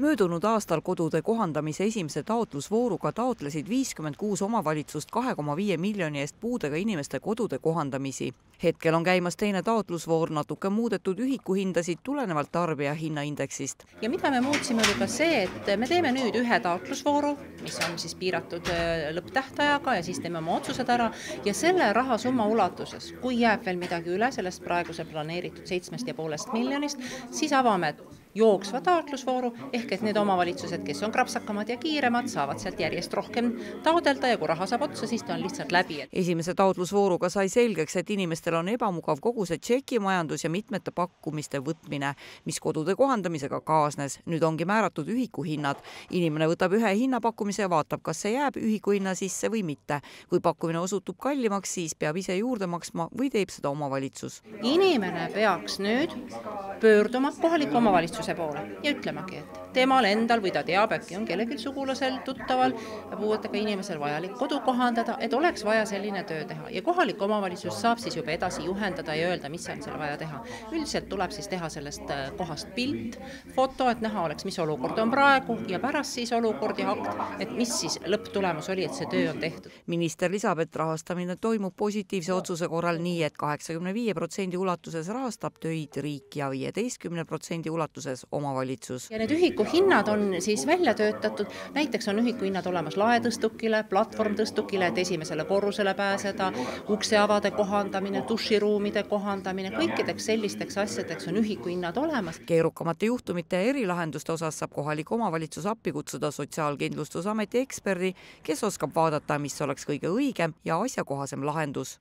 Möödunud aastal kodude kohandamise esimese taotlusvooruga taotlesid 56 omavalitsust 2,5 miljoni eest puudega inimeste kodude kohandamisi. Hetkel on käimas teine taotlusvoor, natuke muudetud ühikuhindasid tulenevalt tarbija hinnaindeksist. Ja mida me muutsime oli ka see, et me teeme nüüd ühe taotlusvooru, mis on siis piiratud lõpptähtajaga ja siis teeme oma otsused ära ja selle rahasumma ulatuses, kui jääb veel midagi üle sellest praeguse planeeritud 7,5 miljonist, siis avame jooksva taotlusvooru, ehk et need omavalitsused, kes on krapsakamad ja kiiremad, saavad sealt järjest rohkem taodelda ja kui raha saab otsa, siis ta on lihtsalt läbi. Esimese taotlusvooruga sai selgeks, et inimestel on ebamugav kogu see tšekimajandus ja mitmete pakkumiste võtmine, mis kodude kohandamisega kaasnes. Nüüd ongi määratud ühikuhinnad. Inimene võtab ühe hinnapakkumise ja vaatab, kas see jääb ühikuhinna sisse või mitte. Kui pakkumine osutub kallimaks, siis peab ise juurde maksma või teeb seda omavalitsus. Inimene peaks nüüd pöörduma kohaliku omavalitsuse poole ja ütlemagi, et temal endal või ta teab, äkki on kellelgi sugulasel, tuttaval ja puuetega inimesel vajalik kodu kohandada, et oleks vaja selline töö teha. Ja kohalik omavalitsus saab siis juba edasi juhendada ja öelda, mis on seal vaja teha. Üldiselt tuleb siis teha sellest kohast pilt, foto, et näha oleks, mis olukord on praegu ja pärast siis olukord ja akt, et mis siis lõpptulemus oli, et see töö on tehtud. Minister lisab, et rahastamine toimub positiivse otsuse korral nii, et 85% ulatuses rahastab töid riik ja 15% ulatuses omavalitsus. Ja need ühikuhinnad on siis välja töötatud, näiteks on ühikuhinnad olemas laetõstukile, platvormtõstukile, et esimesele korrusele pääseda, ukseavade kohandamine, duširuumide kohandamine, kõikideks sellisteks asjadeks on ühikuhinnad olemas. Keerukamate juhtumite ja erilahenduste osas saab kohalik omavalitsus appi kutsuda Sotsiaalkindlustusameti eksperdi, kes oskab vaadata, mis oleks kõige õigem ja asjakohasem lahendus.